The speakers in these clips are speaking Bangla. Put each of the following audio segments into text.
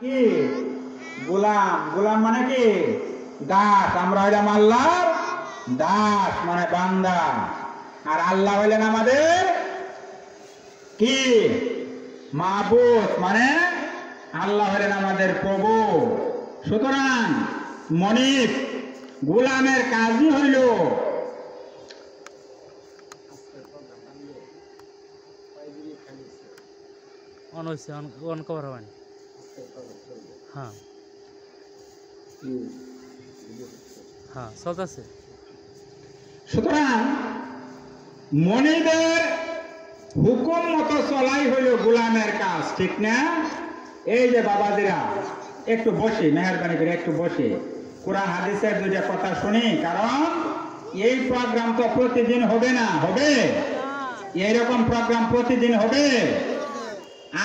কি গোলাম গোলাম মানে কি দাস। আমরা হইলাম আল্লাহর দাস মানে বান্দা, আর আল্লাহ হইলেন আমাদের কি মাবুদ মানে আল্লাহ হইলেন আমাদের প্রভু। সুতরাং মনিব গোলামের কাজই হইল সুতরাং মনিবের হুকুম মতো চলাই হইল গোলামের কাজ, ঠিক না? এই যে বাবাজিরা একটু বসে, মেহরবানি করে একটু বসে কোরআন হাদিসের দুইটা কথা শুনি, কারণ এই প্রোগ্রাম তো প্রতিদিন হবে না। হবে এইরকম প্রোগ্রাম প্রতিদিন হবে?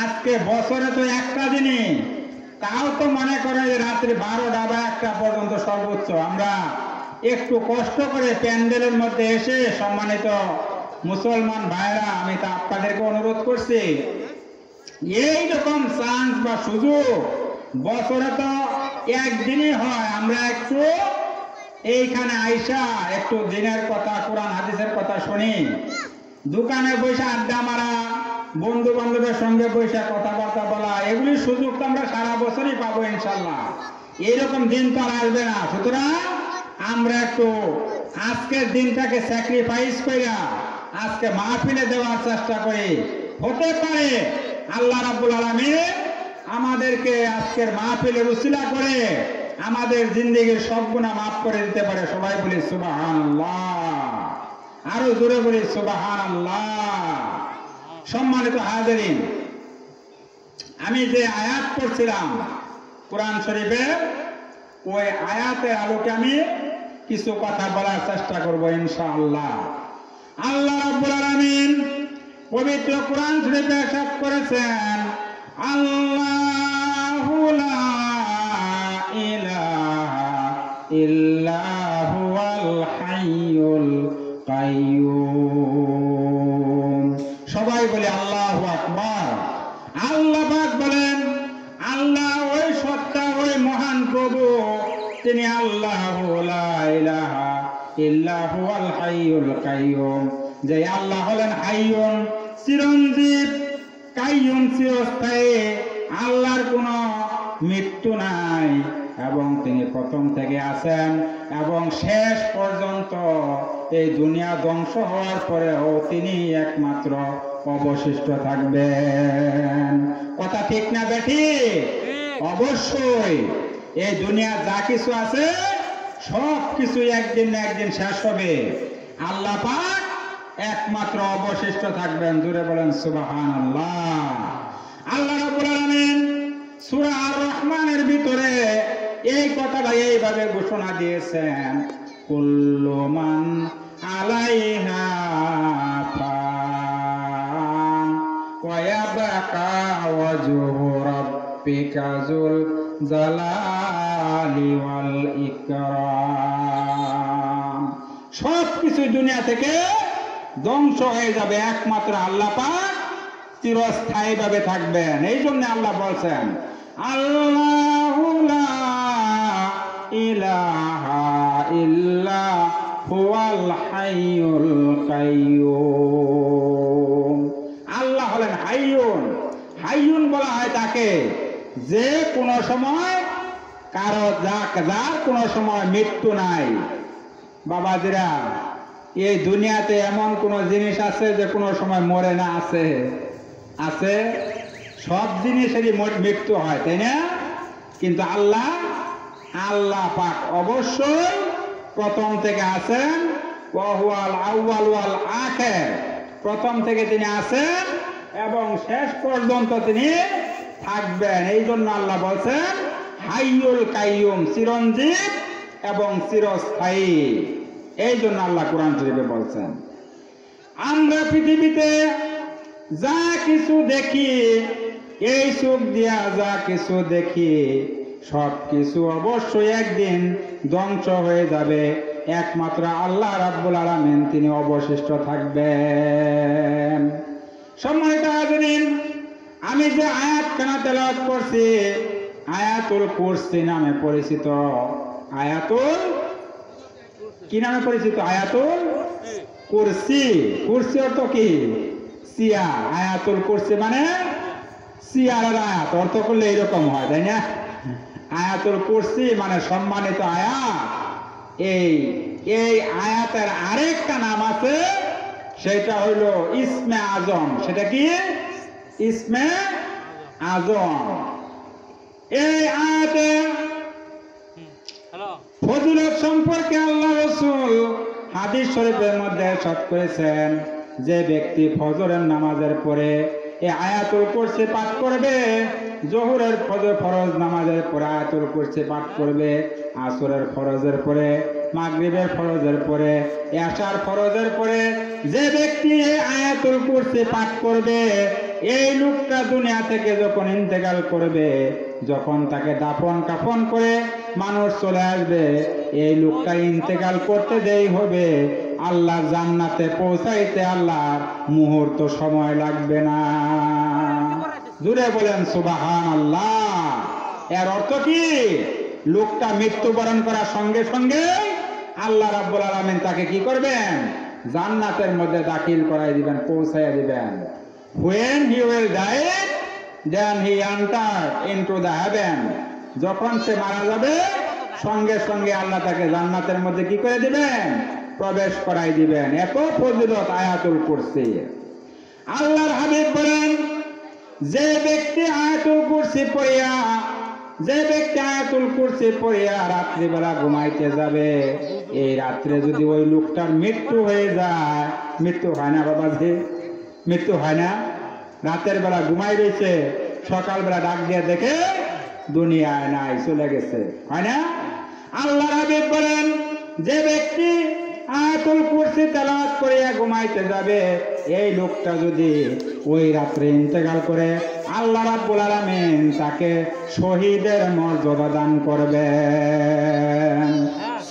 আজকে বছরে তো একটা দিনই, তাও তো মনে করে রাত্রি 12টা বা 1টা পর্যন্ত সর্বোচ্চ আমরা একটু কষ্ট করে প্যান্ডেলের মধ্যে এসে, সম্মানিত মুসলমান ভাইরা, আমি তো আপনাদেরকে অনুরোধ করছি, এইরকম চান্স বা সুযোগ বছরে তো একদিনই হয়। আমরা একটু এইখানে আইসা একটু দিনের কথা, কোরআন হাদিসের কথা শুনি, দোকানে বসে আড্ডা মারা, বন্ধু বান্ধবের সঙ্গে বসে কথাবার্তা বলা, এগুলির সুযোগ তো আমরা সারা বছরই পাবো ইনশাল্লাহ। এইরকম দিন তো আর আসবে না। সুতরাং আমরা একটু আজকের দিনটাকে স্যাক্রিফাইস কইরা আজকে মাহফিলে দেওয়ার চেষ্টা করি। হতে পারে আল্লাহ রাব্বুল আলামিন আমাদেরকে আজকের মাহফিলের উসিলা করে আমাদের জিন্দেগির সব গুনাহ মাফ করে দিতে পারে। সবাই বলি সুবহানাল্লাহ, আরো জোরে বলি সুবহানাল্লাহ। সম্মানিত হাজিরিন, আমি যে আয়াত পড়ছিলাম কোরআন শরীফের, ওই আয়াতের আলোকে আমি কিছু কথা বলার চেষ্টা করব ইনশাআল্লাহ। আল্লাহ রাব্বুল আলামিন পবিত্র কোরআন শরীফে ইরশাদ করেছেন, আল্লাহু লা ইলাহা ইল্লা হুয়াল হাইয়ুল কাইয়্যুম। সবাই বলে আল্লাহু আকবার। আল্লাহ পাক বলেন, আল্লাহ ওই সত্তা, ওই মহান প্রভু, তিনি আল্লাহু লা ইলাহা ইল্লা হুয়াল হাইয়ুল কাইয়্যুম, যে আল্লাহ হলেন হাইয়ুন চিরঞ্জীব, কাইয়ুম চিরস্থায়ী, আল্লাহর কোনো মৃত্যু নাই, এবং তিনি প্রথম থেকে আছেন এবং শেষ পর্যন্ত এই দুনিয়া ধ্বংস হওয়ার পরেও তিনি একমাত্র অবশিষ্ট থাকবেন। কথা ঠিক না বেঠি? অবশ্যই এই দুনিয়া যা কিছু আছে সব কিছু একদিন না একদিন শেষ হবে। আল্লাহ পাক একমাত্র অবশিষ্ট থাকবেন। জোরে বলেন সুবহানাল্লাহ। আল্লাহ রাব্বুল আলামিন সূরা আর রহমানের ভিতরে এই কথাটা এইভাবে ঘোষণা দিয়েছেন, কুল্লু মান আলাইহা ফান ওয়া ইয়াবকা ওয়াজহু রাব্বিকা যুল জালালি ওয়াল ইকরাম। সব কিছু দুনিয়া থেকে ধ্বংস হয়ে যাবে, একমাত্র আল্লাহ পাক চিরস্থায়ী ভাবে থাকবেন। এই জন্য আল্লাহ বলছেন, আল্লাহু লা ইলাহা ইল্লা হুয়াল হাইয়ুল কাইয়্যুম। আল্লাহ হলেন হাইয়ুন। হাইয়ুন বলা হয় তাকে যে কোনো সময় যার কোনো সময় মৃত্যু নাই। বাবাজিরা, এই দুনিয়াতে এমন কোন জিনিস আছে যে কোনো সময় মরে না? আছে? আছে। সব জিনিসেরই মৃত্যু হয়, তাই না? কিন্তু আল্লাহ পাক অবশ্যই প্রথম থেকে আছেন, ওয়াহুয়াল আউয়াল ওয়াল আখির, প্রথম থেকে তিনি আছেন এবং শেষ পর্যন্ত তিনি থাকবেন। এই জন্য আল্লাহ বলছেন হাইয়ুল কাইয়্যুম, চিরঞ্জীব এবং চিরস্থায়ী। এই জন্য আল্লাহ কোরআন শরীফে বলছেন, আমরা পৃথিবীতে যা কিছু দেখি, এই চোখ দিয়া যা কিছু দেখি, সব কিছু অবশ্যই একদিন ধ্বংস হয়ে যাবে, একমাত্র আল্লাহ রাব্বুল আলামিন তিনি অবশিষ্ট থাকবেন। সম্মানিত হাজিরিন, আমি যে আয়াতখানা তেলাওয়াত করছি আয়াতুল কুরসি নামে পরিচিত। আয়াতুল কি নামে পরিচিত? আয়াতুল কুরসি। কুরসি অর্থ কি? চেয়ার। আয়াতুল কুরসি মানে চেয়ারের আয়াত। অর্থ করলে এইরকম হয়, তাই না? আয়াতুল কুরসি মানে সম্মানিত আয়াত। এই আয়াতের আরেকটা নাম আছে, সেটা হইল ইসমে আজম। সেটা কি? ইসমে আজম। এই আয়াতে ফজিলত সম্পর্কে আল্লাহ রাসূল হাদিস শরীফের মধ্যে ইরশাদ করেছেন, যে ব্যক্তি ফজরের নামাজের পরে এই আয়াতুল কুরসি পাঠ করবে, জোহরের ফরজ নামাজের পরে আয়াতুল কুরসি পাঠ করবে, আসরের ফরজের পরে, মাগরিবের ফরজের পরে, এশার ফরজের পরে যে ব্যক্তি এই আয়াতুল কুরসি পাঠ করবে, এই লোকটা দুনিয়া থেকে যখন ইন্তেকাল করবে, যখন তাকে দাফন কাফন করে মানুষ চলে আসবে, এই লোকটা ইন্তেকাল করতে দেরি হবে, আল্লাহ জান্নাতে পৌঁছাইতে আল্লাহর মুহূর্ত সময় লাগবে না। জুড়ে বলেন সুবহানাল্লাহ। এর অর্থ কি? লোকটা মৃত্যুবরণ করার সঙ্গে সঙ্গে আল্লাহ রাব্বুল আলামিন তাকে কি করবেন? জান্নাতের মধ্যে দাখিল করাই দিবেন, পৌঁছাইয়া দিবেন। When he will die, then he entered into the heaven. যখন সে মারা যাবে, সঙ্গে সঙ্গে আল্লাহ তাকে জান্নাতের মধ্যে কি করে দিবেন? প্রবেশ করাই দিবেন। এত ফজিলত আয়াতুল কুরসি। আল্লাহর হাবিব বলেন, যে ব্যক্তি আয়াতুল কুরসি পড়িয়া রাত্রিবেলা ঘুমাইতে যাবে, এই রাত্রে যদি ওই লোকটার মৃত্যু হয়ে যায়, মৃত্যু হয় না বাবাজি? মৃত্যু হয় না? রাতের বেলা ঘুমাই রয়েছে, সকালবেলা ডাক দিয়ে দেখে দুনিয়ায় নাই, চলে গেছে, হয় না? আল্লাহর হাবিব বলেন, যে ব্যক্তি আয়াতুল কুরসি তেলাওয়াত করিয়া ঘুমাইতে যাবে, এই লোকটা যদি ওই রাত্রে ইন্তেকাল করে, আল্লাহ রাব্বুল আলামিন তাকে শহীদের মর্যাদা দান করবেন।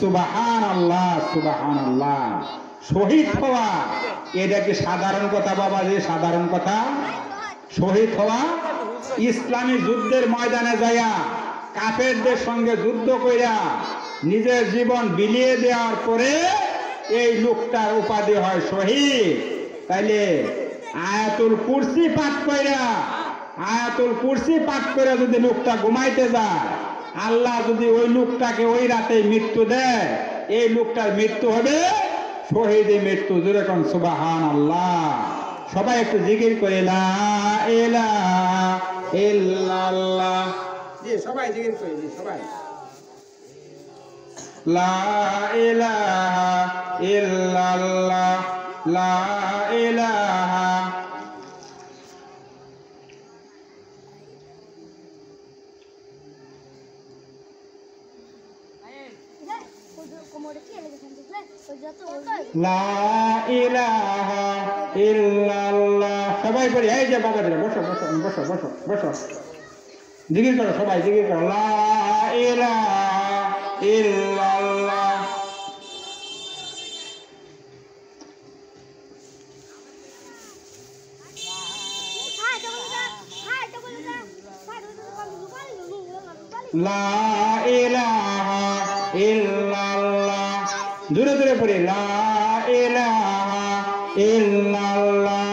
সুবহানাল্লাহ, সুবহানাল্লাহ। শহীদ হওয়া এটা কি সাধারণ কথা বাবাজি? সাধারণ কথা? শহীদ হওয়া ইসলামী যুদ্ধের ময়দানে যাইয়া কাফেরদের সঙ্গে যুদ্ধ কইরা নিজের জীবন বিলিয়ে দেওয়ার পরে এই লোকটার উপাধি হয় শহীদ। তাইলে আয়াতুল কুরসি পাঠ কইরা যদি লোকটা ঘুমাইতে যায়, আল্লাহ যদি ওই লোকটাকে ওই রাতে মৃত্যু দেয়, এই লোকটার মৃত্যু হবে শহীদের মৃত্যু। জোরে কোন সুবহানাল্লাহ। সবাই একটু জিকির করে লা ইলাহা ইল্লাল্লাহ। জি সবাই জিকির করে, জি সবাই লা ইলাহা ইল্লাল্লাহ, লা ইলাহা। লা ইলাহা ইল্লাল্লাহ। সবাই পড়ি। এই যে বাবাজিরা বসো বসো বসো বসো বসো, জিকির করো, সবাই জিকির করো, লা ইলাহা ইল্লাল্লাহ। লা ইলাহা ইল্লাল্লাহ। দূরে দূরে পড়ি, লা ইলাহা ইল্লাল্লাহ।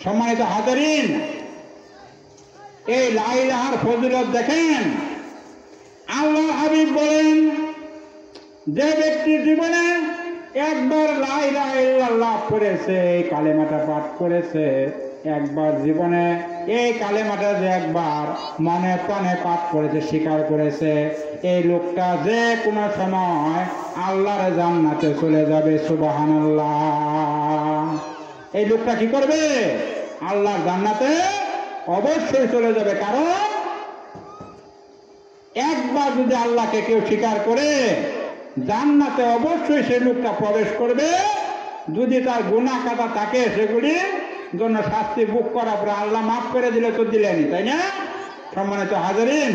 সম্মানিত হাজিরিন, এই লা ইলাহার ফজিলত দেখেন। আল্লাহর হাবিব বলেন, যে ব্যক্তি জীবনে একবার লা ইলাহা ইল্লাল্লাহ পড়েছে, এই কালেমাটা পাঠ করেছে, একবার জীবনে এই কালেমাটা যে একবার মনে প্রাণে পাঠ করেছে, স্বীকার করেছে, এই লোকটা যে কোনো সময় আল্লাহর জান্নাতে চলে যাবে। সুবহানাল্লাহ। এই লোকটা কি করবে? আল্লাহর জান্নাতে অবশ্যই চলে যাবে। কারণ একবার যদি আল্লাহকে কেউ স্বীকার করে, জান্নাতে অবশ্যই সেই লোকটা প্রবেশ করবে। যদি তার গুনাহ কাটা থাকে, সেগুলি জন্য শাস্তি বুক করার পরে আল্লাহ মাফ করে দিলে তো দিলেনি, তাই না? সম্মানিত হাজিরিন,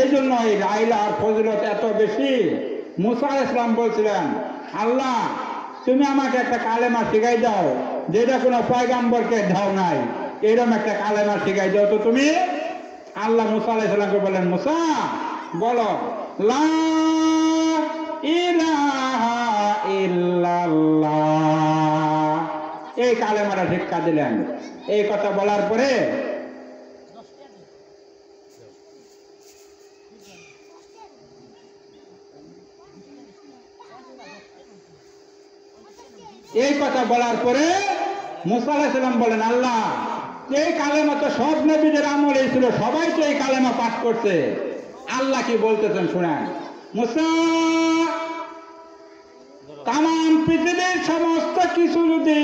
এই জন্য এই লা ইলাহার ফজিলত এত বেশি। মুসা আলাইহিস সালাম বলছিলেন, আল্লাহ তুমি আমাকে একটা কালেমা শিখাই দাও, যেটা কোনো পয়গাম্বরকে দাও নাই, এরকম একটা কালেমা শিখাই দাও তো তুমি। আল্লাহ মুসা আলাইহিস সালামকে বলেন, মুসা বলো লা ইলাহা ইল্লাল্লাহ, এই কালেমাটা শিক্ষা দিলেন। এই কথা বলার পরে মুসা আলাইহিস সালাম বলেন, আল্লাহ এই কালেমা তো সব নবীদের আমলে ছিল, সবাই তো এই কালেমা পাঠ করছে, আল্লাহ কি বলতেছেন শুনেন। মুসা, তাম পৃথিবীর সমস্ত কিছু যদি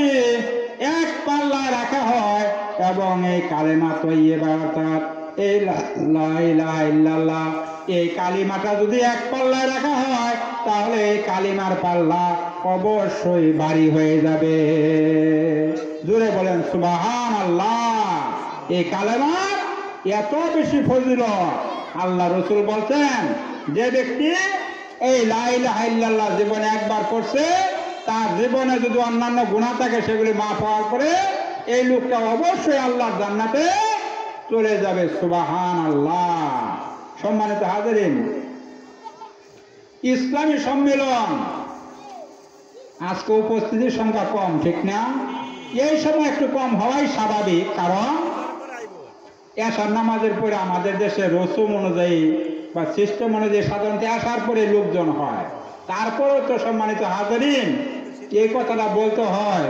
এক পাল্লায় রাখা হয় এবং এই কালেমা তৈয়্যিবা অর্থাৎ এই লা ইলাহা ইল্লাল্লাহ এই কালিমাটা যদি এক পাল্লায় রাখা হয়, তাহলে এই কালিমার পাল্লা অবশ্যই ভারী হয়ে যাবে। জোরে বলেন সুবহানাল্লাহ। এই কালেমার এত বেশি ফজিলত, আল্লাহ রাসূল বলছেন, যে ব্যক্তি এই লা ইলাহা ইল্লাল্লাহ জীবনে একবার করছে, তার জীবনে যদি অন্যান্য গুনাহ থাকে সেগুলি মাফ হওয়ার পরে এই লোকটা অবশ্যই আল্লাহর জান্নাতে চলে যাবে। সুবহানাল্লাহ। সম্মানিত হাজিরিন, ইসলামী সম্মেলন আজকে উপস্থিতির সংখ্যা কম, ঠিক না? এই সময় একটু কম হওয়াই স্বাভাবিক, কারণ এশার নামাজের পরে আমাদের দেশে রসুম অনুযায়ী বা সিস্টেম অনুযায়ী সাধারণত আসার পরে লোকজন হয়। তারপরেও তো সম্মানিত হাজিরিন, এই কথাটা বলতে হয়,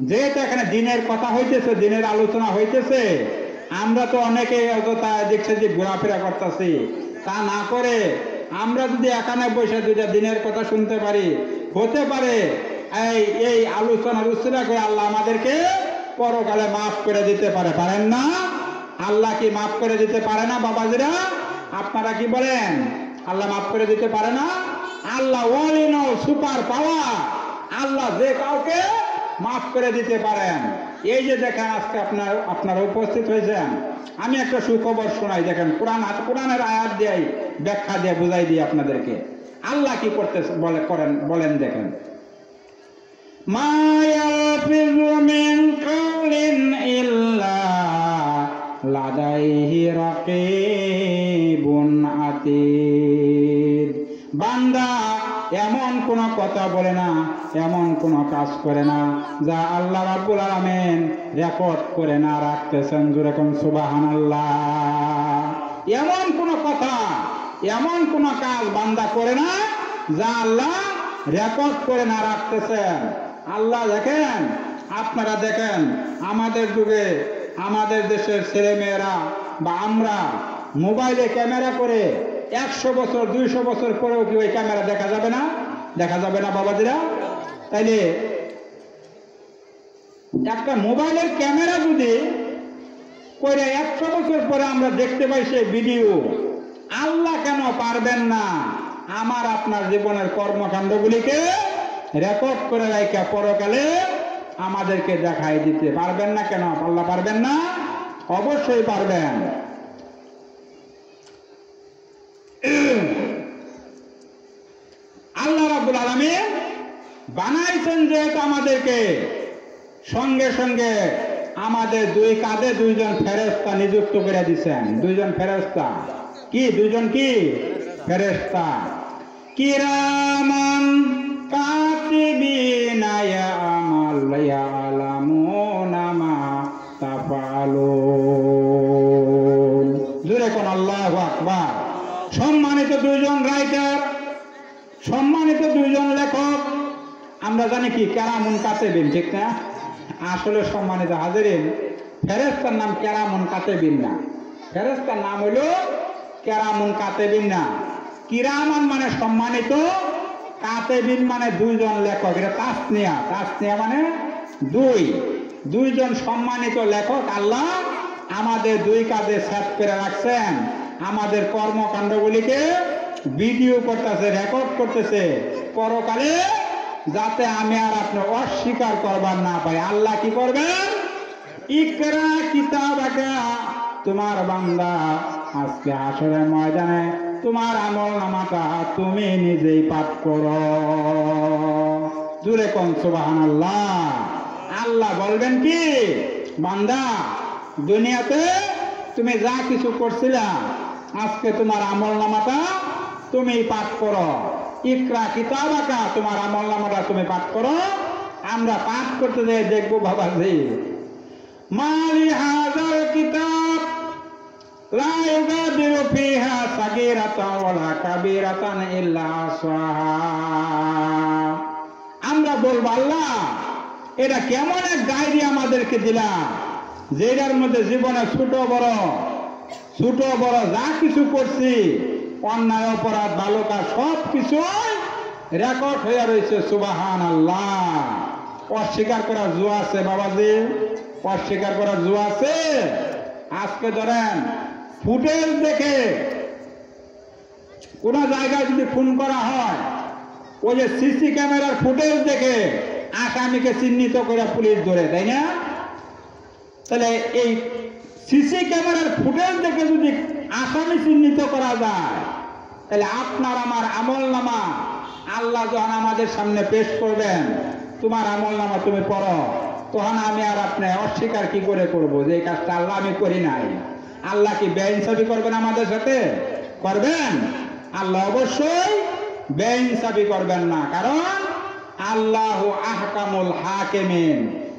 যেহেতু এখানে দিনের কথা হইতেছে, দিনের আলোচনা হইতেছে, আমরা তো অনেকে অযথা দেখছে যে ঘোরাফেরা করতেছি, তা না করে আমরা যদি এখানে বসে দুইটা দিনের কথা শুনতে পারি, হতে পারে এই আলোচনার উৎসরা করে আল্লাহ আমাদেরকে পরকালে মাফ করে দিতে পারে। পারেন না? আল্লাহ কি মাফ করে দিতে পারে না? বাবাজিরা আপনারা কি বলেন? আল্লাহ মাফ করে দিতে পারে না? আল্লাহ all in all, super power, আল্লাহ যে কাউকে মাফ করে দিতে পারেন। এই যে দেখেন আজকে আপনারা উপস্থিত হয়েছেন, আমি একটা সুখবর শোনাই। দেখেন কোরআনের আয়াত দিয়ে ব্যাখ্যা দিয়ে বুঝাই দিই আপনাদেরকে আল্লাহ কি করতে বলেন। দেখেন, মা ইয়ালফিযু মিন কাওলিন ইল্লা লাদাইহি রাকীবুন আতীদ। বান্দা এমন কোন কথা বলে না, এমন কোন কাজ করে না যা আল্লাহ রাব্বুল আলামিন রেকর্ড করে না রাখতেছেন। যেরকম সুবহানাল্লাহ। এমন কোন কথা, এমন কোন কাজ বান্দা করে না যা আল্লাহ রেকর্ড করে না রাখতেছেন। আল্লাহ দেখেন, আপনারা দেখেন, আমাদের যুগে আমাদের দেশের ছেলে মেয়েরা বা আমরা মোবাইলে ক্যামেরা করে 100 বছর 200 বছর পরেও কি ওই ক্যামেরা দেখা যাবে না? দেখা যাবে না বাবাজিরা? তাইলে একটা মোবাইলের ক্যামেরা যদি করে 100 বছর পরে আমরা দেখতে পাই সেই ভিডিও, আল্লাহ কেন পারবেন না আমার আপনার জীবনের কর্মকাণ্ডগুলিকে রেকর্ড করে রাখা পরকালে আমাদেরকে দেখাই দিতে পারবেন না? কেন আল্লাহ পারবেন না? অবশ্যই পারবেন। আল্লাহ রাব্বুল আলামিন বানাইছেন যেহেতু আমাদেরকে, সঙ্গে সঙ্গে আমাদের দুই কাঁধে দুইজন ফেরেশতা নিযুক্ত করে দিয়েছেন। দুইজন ফেরেশতা কি? দুইজন কি ফেরেশতা? কিরামান কাতিবিনা ইয়ালামুনা মা তাফআলুন। জোরে কোন আল্লাহু আকবার। সম্মানিত দুইজন রাইটার, সম্মানিত দুইজন লেখক, আমরা জানি কি কেরামুন কাতেবিন, ঠিক না? আসলে সম্মানিত হাজিরিন, ফেরেশতার নাম কেরামুন কাতেবিন না, ফেরেশতার নাম হইল কেরামুন কাতেবিন না। কিরামান মানে সম্মানিত, কাতেবিন মানে দুইজন লেখক। এটা তাসনিয়া, তাসনিয়া মানে দুইজন সম্মানিত লেখক আল্লাহ আমাদের দুই কাঁধে সেট করে রাখছেন। আমাদের কর্মকাণ্ডগুলিকে ভিডিও করতেছে, রেকর্ড করতেছে, পরকালে যাতে আমি আর আপনি অস্বীকার করবার না পাই। আল্লাহ কি করবেন? ইকরা কিতাবাকা, তোমার বান্দা আজকে হাসরের ময়দানে তোমার আমল নামাটা তুমি নিজেই পাঠ করো। জোরে কোন সুবহানাল্লাহ। আল্লাহ বলবেন কি, বান্দা দুনিয়াতে তুমি যা কিছু করছিলা আজকে তোমার আমলনামাটা তুমি পাঠ করো। ইকরা কিতাবাকা, তোমার আমলনামাটা তুমি পাঠ করো। আমরা পাঠ করতে যাই দেখবো বাবাজি, মালি হাযাল কিতাব লা ইউগাদিরু ফিহা সাগীরাতান ওয়ালা কাবীরাতান ইল্লা আহসাহা। আমরা বলবো আল্লাহ এটা কেমন এক ডায়েরি আমাদেরকে দিলা, যেটার মধ্যে জীবনে ছোট বড় যা কিছু করছি, অন্যায় অপরাধ ভালো কাজ সব কিছু রেকর্ড হয়ে রয়েছে। সুবহানাল্লাহ। অস্বীকার করার জো আছে বাবাজি, অস্বীকার করার জো আছে? আজকে ধরেন ফুটেজ দেখে কোন জায়গায় যদি খুন করা হয়, ওই যে সিসি ক্যামেরার ফুটেজ দেখে আসামিকে চিহ্নিত করে পুলিশ ধরে, তাই না? তাহলে এই সিসি ক্যামেরার ফুটেজ দেখে যদি আসামি চিহ্নিত করা যায়, তাহলে আপনার আমার আমলনামা আল্লাহ যখন আমাদের সামনে পেশ করবেন, তোমার আমলনামা তুমি পড়ো, তখন আমি আর আপনি অস্বীকার কি করে করব যে এই কাজটা আল্লাহ আমি করি নাই? আল্লাহ কি বেইনসাফি করবেন আমাদের সাথে? করবেন? আল্লাহ অবশ্যই বেইনসাফি করবেন না, কারণ আল্লাহু আহকামুল হাকিমিন,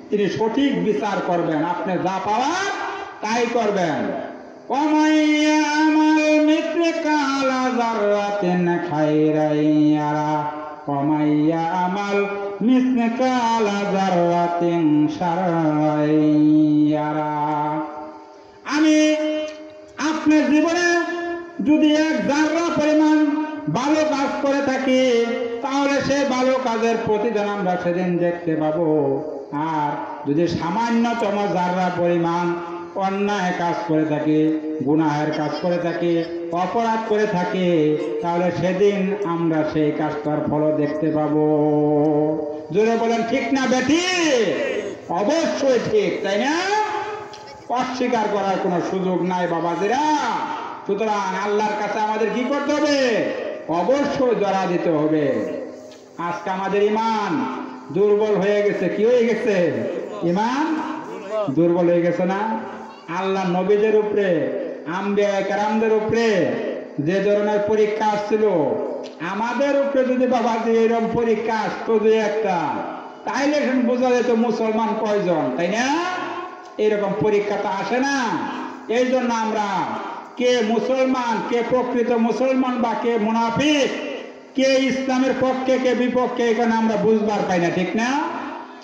তিনি সঠিক বিচার করবেন। আপনি যা পাওয়ার তাই করবেন। ওয়ামাইয়া আমাল মিসকালা যাররাতিন খায়রান ইয়ারা ওয়ামাইয়া আমাল মিসকালা যাররাতিন শাররান ইয়ারা। আমি আপনার জীবনে যদি এক যাররা পরিমাণ ভালো কাজ করে থাকি, তাহলে সে ভালো কাজের প্রতিদান আমরা সেদিন দেখতে পাবো। আর যদি সামান্যতম যাররা পরিমাণ অন্যায় কাজ করে থাকি, গুনাহের কাজ করে থাকি, অপরাধ করে থাকি, তাহলে সেদিন আমরা সেই কাজটার ফল দেখতে পাবো। জোরে বলেন ঠিক না বেঠি? অবশ্যই ঠিক, তাই না? অস্বীকার করার কোনো সুযোগ নাই বাবাজিরা। সুতরাং আল্লাহর কাছে আমাদের কি করতে হবে? অবশ্যই জড়া দিতে হবে। আজকে আমাদের ইমান দুর্বল হয়ে গেছে। কি হয়ে গেছে? ইমান দুর্বল হয়ে গেছে না? আল্লাহ নবীদের উপরে, আম্বিয়া কেরামদের উপরে যে ধরনের পরীক্ষা আসছিল, আমাদের উপরে যদি বাবাজি এরকম পরীক্ষা আসতো যে একটা, তাইলে বোঝা যেত মুসলমান কয়জন, তাই না? এরকম পরীক্ষা তো আসে না। এই জন্য আমরা কে মুসলমান, কে প্রকৃত মুসলমান বা কে মুনাফিক, কে ইসলামের পক্ষে কে বিপক্ষে, এখানে আমরা বুঝবার পাই না, ঠিক না?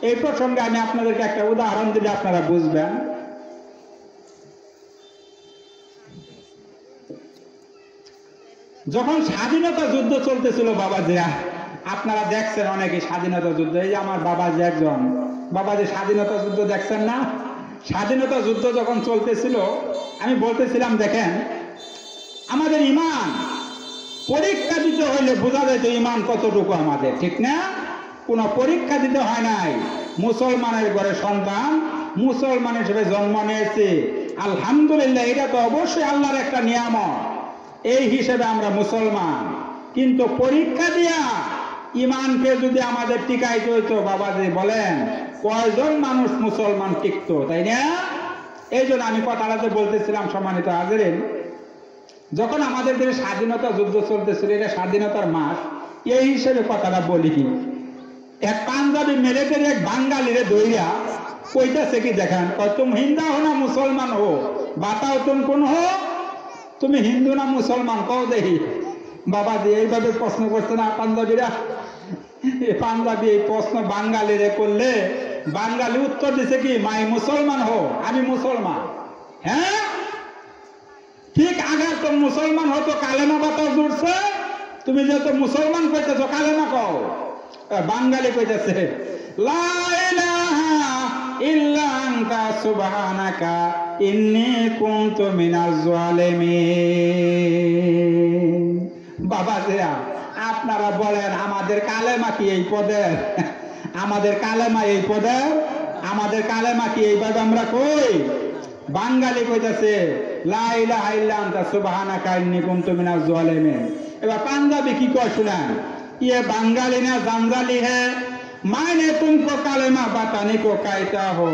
এই প্রসঙ্গে আমি আপনাদেরকে একটা উদাহরণ দিলে আপনারা বুঝবেন। যখন স্বাধীনতা যুদ্ধ চলতেছিল বাবাজিরা, আপনারা দেখছেন অনেকে স্বাধীনতা যুদ্ধ, এই যে আমার বাবাজি একজন, বাবাজি স্বাধীনতা যুদ্ধ দেখছেন না? স্বাধীনতা যুদ্ধ যখন চলতেছিল, আমি বলতেছিলাম দেখেন আমাদের ইমান পরীক্ষা দিতে হইলে বোঝা যেত ইমান কতটুকু আমাদের, ঠিক না? কোন পরীক্ষা দিতে হয় নাই। মুসলমানের ঘরে সন্তান, মুসলমান হিসেবে জন্ম নিয়েছে, আলহামদুলিল্লাহ, এটা তো অবশ্যই আল্লাহর একটা নিয়ামত, এই হিসেবে আমরা মুসলমান। কিন্তু পরীক্ষা দিয়া ইমানকে যদি আমাদের টিকাইতে হইতো বাবাজি বলেন কয়জন মানুষ মুসলমান টিকতো, তাই না? এই জন্য আমি কথাটাতে বলতেছিলাম সম্মানিত হাজিরিন, যখন আমাদের দেশে স্বাধীনতা যুদ্ধ চলতেছিল, এটা স্বাধীনতার মাস, এই হিসেবে কথাটা বলি। এক পাঞ্জাবি মিলিটারি এক বাঙালিরে দইরা কইতাছে কি দেখেন, তুম হিন্দা হো না মুসলমান হো, বাতাও তুম কোন হো, তুমি হিন্দু না মুসলমান কও দেখি। বাবাজি এইভাবে প্রশ্ন করছে না পাঞ্জাবিরা? পাঞ্জাবি এই প্রশ্ন বাঙালিরে করলে বাঙালি উত্তর দিছে কি, মাই মুসলমান হো, আমি মুসলমান। হ্যাঁ ঠিক, আগে তো মুসলমান হতো কালেমা বাতাও জুড়ছে, তুমি যেহেতু মুসলমান কইতেছ কালেমা কও। বাঙালি কইতেছে লা ইলাহা ইল্লা আনতা সুবহানাকা ইন্নী কুনতু মিনাজ জালিমিন। বাবাজিরা আপনারা বলেন আমাদের কালেমা কি এই পদের? আমাদের কালেমা এই পদের? আমাদের কালেমা কি এইভাবে আমরা কই? বাঙালি কইতাছে লা ইলাহা ইল্লা আনতা সুবহানাকা ইন্নী কুনতু মিনাজ জালিমিন। এবার পাঞ্জাবি কি কয় শুনেন, ये बंगाली ना जंजाली है, मायने तुमको कालेमा बताने को कहता हो,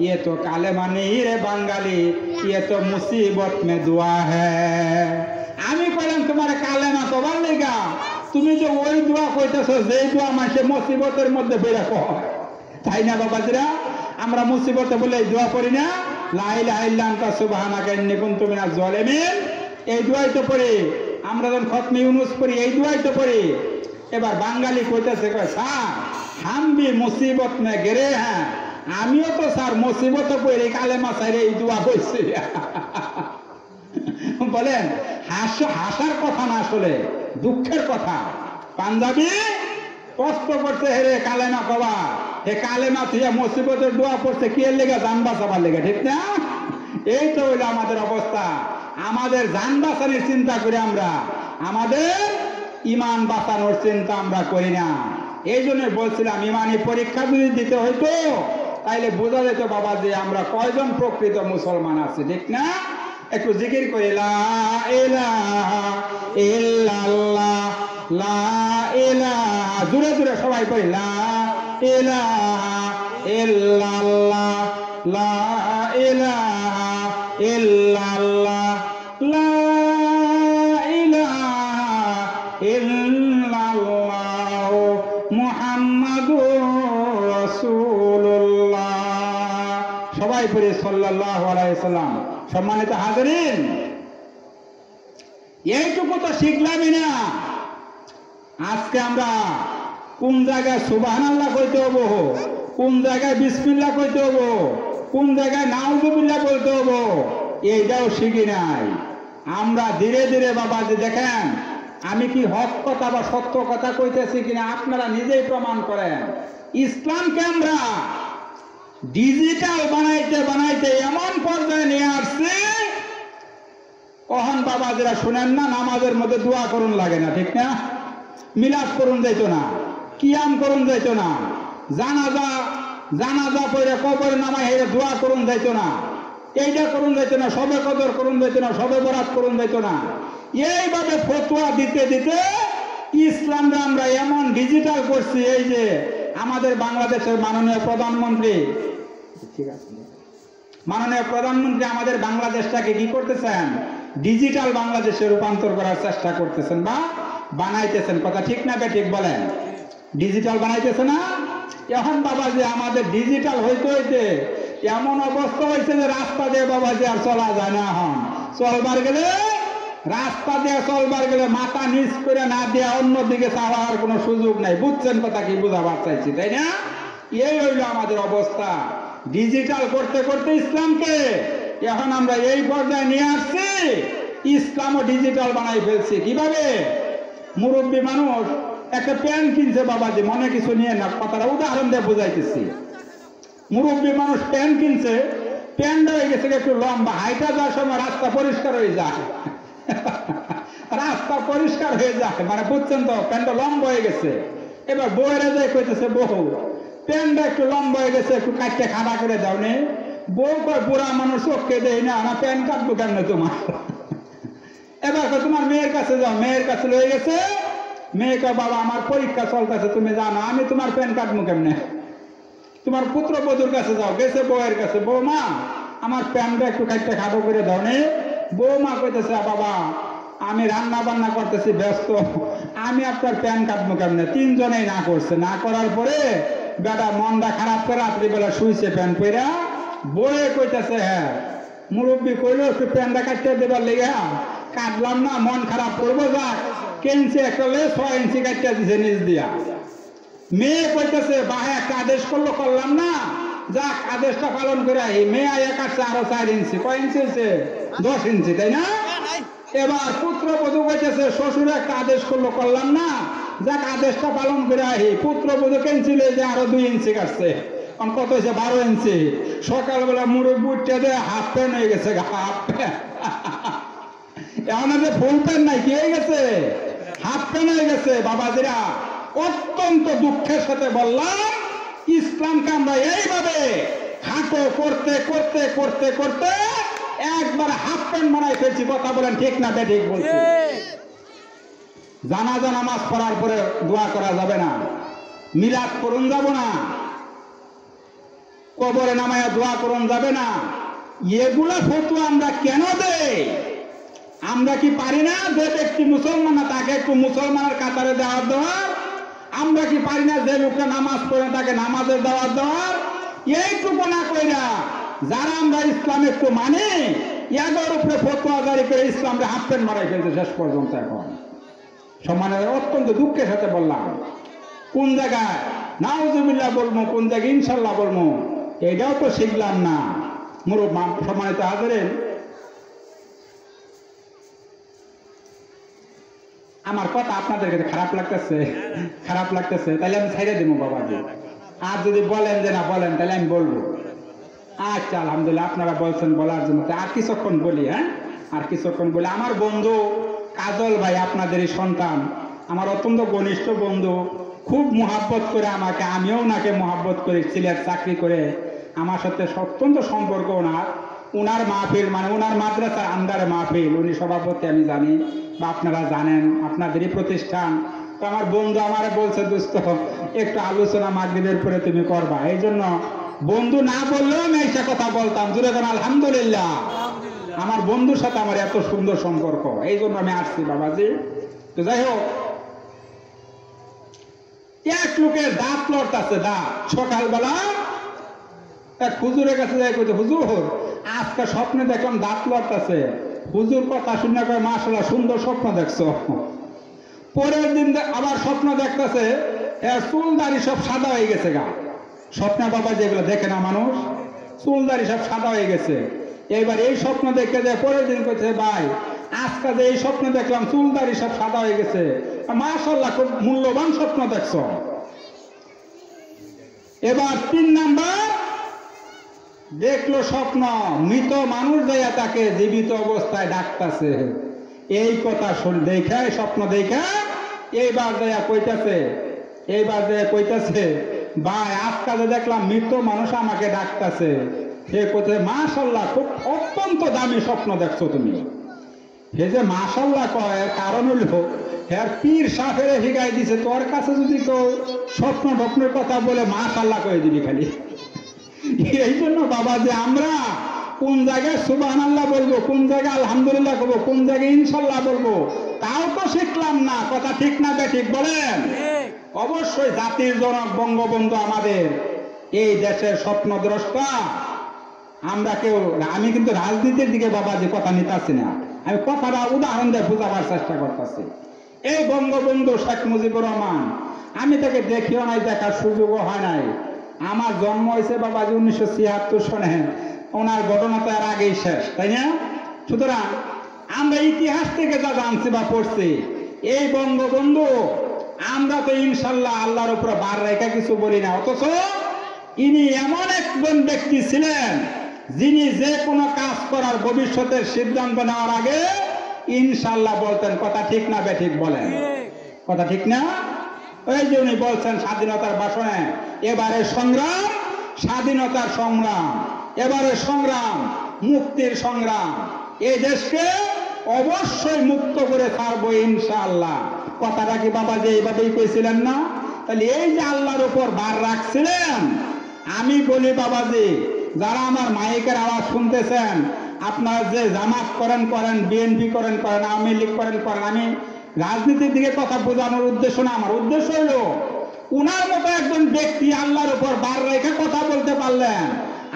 ये तो कालेमा नहीं रे बंगाली, ये तो मुसीबत में दुआ है। আমি কইলাম তোমার কালেমা কবার লেগা, তুমি যে ওই দোয়া কইতেছো যে দোয়া মানুষের মুসিবতের মধ্যে বেরা কয়, তাই না বাবাজিরা? আমরা মুসিবতে বলে এই দোয়া করি না, লা ইলাহা ইল্লা আনতা সুবহানাকা ইন্নী কুনতু মিনাজ জালিমিন, এই দোয়াই তো পড়ি আমরা। যখন খতমে ইউনুস পড়ি এই দোয়াই তো পড়ি। এবার বাঙালি কইতেছে কয় স্যার हम भी मुसीबत में गिरे हैं, আমিও তো স্যার মুসিবতে পড়ে কালেমা ছাইরে এই দোয়া কইছি। বলেন হাসার কথা না, আসলে দুঃখের কথা। পাঞ্জাবি কষ্ট করছে হেরে কালেমা কবা, হে কালেমা থিয়া মুসিবতের দোয়া পড়ছে কি এর লেগে? জান বাঁচাবার লেগে, ঠিক না? এই তো হইলো আমাদের অবস্থা। আমাদের জান বাঁচানোর চিন্তা করি আমরা, আমাদের ইমান বাঁচানোর চিন্তা আমরা করি না। এই জন্য বলছিলাম ইমানি পরীক্ষা যদি দিতে হইতো তাইলে বোঝা যেত বাবা যে আমরা কয়জন প্রকৃত মুসলমান আছি, ঠিক না? একটু জিকির করি লা ইলাহা ইল্লাল্লাহ, লা ইলাহা, জোরে জোরে সবাই করি লা ইলাহা ইল্লাল্লাহ, লা ইলাহা ইল্লাল্লাহ, লা ইলাহা ইল্লাল্লাহ মুহাম্মাদুর রাসূলুল্লাহ। সবাই পড়ি সাল্লাল্লাহু আলাইহি ওয়াসাল্লাম। সম্মানিত হাজিরিন, এইটুকু তো শিখলামই না, আজকে আমরা কোন জায়গায় সুবহানাল্লাহ কইতে হবো, কোন জায়গায় বিসমিল্লাহ কইতে হবো, কোন জায়গায় নাউযুবিল্লাহ বলতে হবো, এইটাও শিখি নাই আমরা। ধীরে ধীরে বাবা যে দেখেন আমি কি হক কথা বা সত্য কথা কইতেছি কিনা আপনারা নিজেই প্রমাণ করেন। ইসলামকে আমরা ডিজিটাল বানাইতে বানাইতে এমন পর্যায়ে নিয়ে আসছে, কখন বাবা যারা শুনেন না নামাজের মধ্যে দোয়া করুন লাগে না, ঠিক না? মিলাদ করুন যাইতো না, কিয়াম করুন যাইতো না, জানাজা পড়ে কবরে নামাই হেরে দোয়া করুন যাইতো না, এইটা করুন যাইতো না, সবে কদর করুন যাইতো না, সবে বরাত করুন যাইতো না। এইভাবে ফতোয়া দিতে দিতে ইসলামটা আমরা এমন ডিজিটাল করছি। এই যে আমাদের বাংলাদেশের মাননীয় প্রধানমন্ত্রী, ঠিক আছে, মাননীয় প্রধানমন্ত্রী আমাদের বাংলাদেশটাকে কি করতেছেন? ডিজিটাল বাংলাদেশে রূপান্তর করার চেষ্টা করতেছেন বা বানাইতেছেন। কথা ঠিক না বে ঠিক বলেন? ডিজিটাল বানাইতেছে না? এখন বাবা যে আমাদের ডিজিটাল হইতে হইতে এমন অবস্থা হয়েছে যে রাস্তা দিয়ে বাবা যে আর চলা যায় না। এখন চলবার গেলে রাস্তা দিয়ে চলবার গেলে মাথা নিচ করে না দিয়ে অন্যদিকে চাওয়ার কোনো সুযোগ নাই। বুঝছেন কথা কি বুঝাবার চাইছি, তাই না? এই হইল আমাদের অবস্থা। ডিজিটাল করতে করতে ইসলামকে এখন আমরা এই পর্যায়ে নিয়ে আসছি, ইসলামও ডিজিটাল বানাই ফেলছি। কিভাবে? মুরব্বী মানুষ একটা প্যান্ট কিনছে বাবাজি, মনে কিছু নিয়ে না, কথাটা উদাহরণ দিয়ে বুঝাইতেছি। মুরব্বী মানুষ প্যান্ট কিনছে, প্যান্ট হয়ে গেছে একটু লম্বা, হাইটা যাওয়ার সময় রাস্তা পরিষ্কার হয়ে যায়, রাস্তা পরিষ্কার হয়ে যায়, মানে বুঝছেন তো, প্যান্টটা লম্বা হয়ে গেছে। এবার বউয়েরা যায় কইতেছে বউ প্যান্টটা একটু লম্বা হয়ে গেছে, একটু কাটতে খাড়া করে দাও নে। বউ কয় বুড়া মানুষ ওকে দেয় না, আমার প্যান্ট কাটবো কেন তোমার? এবার তোমার মেয়ের কাছে যাও, মেয়ের কাছে লয়ে গেছে, মেয়ে কয় বাবা আমার পরীক্ষা চলতেছে তুমি জানো, আমি তোমার প্যান্ট কাটবো কেমনে? তোমার পুত্রবধূর কাছে যাও, গেছে বউয়ের কাছে, বৌমা আমার প্যান্টটা একটু কাটতে খাটো করে দাও নে। বৌমা কইতেছে বাবা আমি রান্না বান্না করতেছি ব্যস্ত, আমি আপনার প্যান্ট কাটবো কেমনে? তিনজনেই না করছে। না করার পরে বেটা মনটা খারাপ করে রাত্রিবেলা শুইছে প্যান্ট পরে। বউয়ে কইতেছে হ্যাঁ মুরব্বী কইলো একটু প্যান্টটা কাটতে দেবার লেগে, কাটলাম না, মন খারাপ করবো, যাক কেনছে একটা 6 ইঞ্চি কাটতে দিছে নিজ দিয়া। মেয়ে কইতেছে বাহে একটা আদেশ করলো, করলাম না, যাক আদেশটা পালন করে আহি। মেয়ে আয়া কাটছে আরো 4 ইঞ্চি, কয় ইঞ্চি হয়েছে? 10 ইঞ্চি, তাই না? এবার পুত্রবধূ কইতেছে শ্বশুর একটা আদেশ করলো, করলাম না, যাক আদেশটা পালন করে আহি। পুত্রবধূ কেনছিল যে আরো 2 ইঞ্চি কাটছে, কত হয়েছে? 12 ইঞ্চি। সকালবেলা মুরব্বি উঠতে দেয় হাফ প্যান্ট হয়ে গেছে, হাফ প্যান্ট। এখন যে ফুল প্যান্ট নাই, কি হয়ে গেছে? হাফ প্যান্ট হয়ে গেছে। বাবাজিরা অত্যন্ত দুঃখের সাথে বললাম, ইসলামকে আমরা এইভাবে খাটো করতে করতে করতে করতে একবার হাফ প্যান্ট বানাই ফেলছি। কথা বলেন ঠিক না ঠিক বলছি? জানাজা নামাজ পড়ার পরে দোয়া করা যাবে না, মিলাদ করুন যাব না, কবরে নামায়া দোয়া করুন যাবে না, এগুলা ফতোয়া আমরা কেন দেই? আমরা কি পারি না যে ব্যক্তি মুসলমান না তাকে একটু মুসলমানের কাতারে দেওয়ার দেওয়ার? আমরা কি পারি না যে লোকটা নামাজ পড়ে তাকে নামাজের দেওয়ার দেওয়ার? এইটুকু না কইরা যারা আমরা ইসলাম একটু মানি এদের উপরে ফতোয়া জারি করে ইসলামকে হাফ প্যান্ট মারাই ফেলছে শেষ পর্যন্ত। এখন সম্মানের অত্যন্ত দুঃখের সাথে বললাম, কোন জায়গায় নাউজুবিল্লাহ বলবো, কোন জায়গায় ইনশাল্লাহ বলবো, এটাও তো শিখলাম না। সম্মানিত হাজারেন, আমার কথা আপনাদের কাছে খারাপ লাগতেছে? খারাপ লাগতেছে তাহলে আমি ছেড়ে দেবো বাবাজি। আর যদি বলেন যে না বলেন তাহলে আমি বলবো। আচ্ছা আলহামদুলিল্লাহ, আপনারা বলছেন বলার জন্য আর কিছুক্ষণ বলি। হ্যাঁ, আর কিছুক্ষণ বলি। আমার বন্ধু কাজল ভাই, আপনাদেরই সন্তান, আমার অত্যন্ত ঘনিষ্ঠ বন্ধু, খুব মহাব্বত করে আমাকে, আমিও ওনাকে মহাব্বত করি। সিলেট চাকরি করে আমার সাথে অত্যন্ত সম্পর্ক ওনার। ওনার মাহফিল মানে ওনার মাদ্রাসার আন্ডারে মাহফিল, উনি সভাপতি আমি জানি বা আপনারা জানেন, আপনাদেরই প্রতিষ্ঠান। তো আমার বন্ধু আমারে বলছে, দোস্ত একটু আলোচনা মাগরিবের পরে তুমি করবা। এই জন্য বন্ধু না বললেও আমি একটা কথা বলতাম, জুড়ে দেন আলহামদুলিল্লাহ। আমার বন্ধুর সাথে আমার এত সুন্দর সম্পর্ক, এই জন্য আমি আসছি বাবাজি। তো যাই হোক, এক লোকের দাঁত লড়তাছে, দাঁত। সকালবেলা এক হুজুরের কাছে যাই কইছে, হুজুর আজকে স্বপ্নে দেখলাম দাঁত লড়তাছে। হুজুর কথা শুনে কয়, মাশাআল্লাহ সুন্দর স্বপ্ন দেখছো। পরের দিন আবার স্বপ্ন দেখতেছে চুল দাড়ি সব সাদা হয়ে গেছে গা। স্বপ্নে বাবা যেগুলো দেখে না মানুষ, চুল দাড়ি সব সাদা হয়ে গেছে। এইবার এই স্বপ্ন দেখে যায়, পরের দিন কইছে, ভাই আজকে যে এই স্বপ্ন দেখলাম চুল দাড়ি সব সাদা হয়ে গেছে, মাশাআল্লাহ খুব মূল্যবান স্বপ্ন দেখছো। এবার 3 নাম্বার দেখলো স্বপ্ন, মৃত মানুষ যাইয়া তাকে জীবিত অবস্থায় ডাকতেছে। এই কথা শুনে দেখা, স্বপ্ন দেখা এইবার যাইয়া কইতাছে, ভাই আজকাল দেখলাম মৃত মানুষ আমাকে ডাকতেছে। সে কোথায় মাশাআল্লাহ খুব অত্যন্ত দামি স্বপ্ন দেখছো তুমি। হে যে মাশাআল্লাহ কয়, কারণ হলো হ্যাঁ পীর সাহেব হিগাই দিছে, তোর কাছে যদি কেউ স্বপ্নের কথা বলে মাশাআল্লাহ কয়ে দিবি খালি। এই জন্য বাবা যে আমরা কোন জায়গায় সুবহানাল্লাহ বলবো, কোন জায়গায় আলহামদুলিল্লাহ বলবো, কোন জায়গায় ইনশাল্লাহ বলবো, তাও তো শিখলাম না। কথা ঠিক না ঠিক বলেন? অবশ্যই জাতির জনক বঙ্গবন্ধু আমাদের এই দেশের স্বপ্নদ্রষ্টা। আমরা কেউ, আমি কিন্তু রাজনীতির দিকে বাবা যে কথা নিতেছি না, আমি কথাটা উদাহরণ দিয়ে বোঝাবার চেষ্টা করতেছি। এই বঙ্গবন্ধু শেখ মুজিবুর রহমান, আমি তাকে দেখিও নাই, দেখার সুযোগও হয় নাই। আমার জন্ম হয়েছে বাবাজি 1976 সনে, ওনার ঘটনা তো এর আগেই শেষ, তাই না? সুতরাং আমরা ইতিহাস থেকে যা জানছি বা পড়ছি, এই বঙ্গবন্ধু আমরা তো ইনশাল্লাহ আল্লাহর উপর বার রেখা কিছু বলি না, অথচ ইনি এমন একজন ব্যক্তি ছিলেন যিনি যে কোনো কাজ করার ভবিষ্যতের সিদ্ধান্ত নেওয়ার আগে ইনশাল্লাহ বলতেন। কথা ঠিক না বেঠিক বলেন? কথা ঠিক না? ওই যে উনি বলছেন স্বাধীনতার ভাষণে, এবারে সংগ্রাম স্বাধীনতার সংগ্রাম, এবারে সংগ্রাম মুক্তির সংগ্রাম, এই দেশকে অবশ্যই মুক্ত করে ছাড়বো ইনশাআল্লাহ। কথাটা কি বাবা যে এইভাবেই কইছিলেন না? তাহলে এই যে আল্লাহর উপর বার রাখছিলেন, আমি বলি বাবাজি, যারা আমার মাইকের আওয়াজ শুনতেছেন, আপনারা যে জামাত করেন, বিএনপি করেন, আওয়ামী লীগ করেন, আমি রাজনীতির দিকে কথা বোঝানোর উদ্দেশ্য না। আমার উদ্দেশ্য হলো উনার মতো একজন ব্যক্তি আল্লাহর উপর বার রেখে কথা বলতে পারলেন।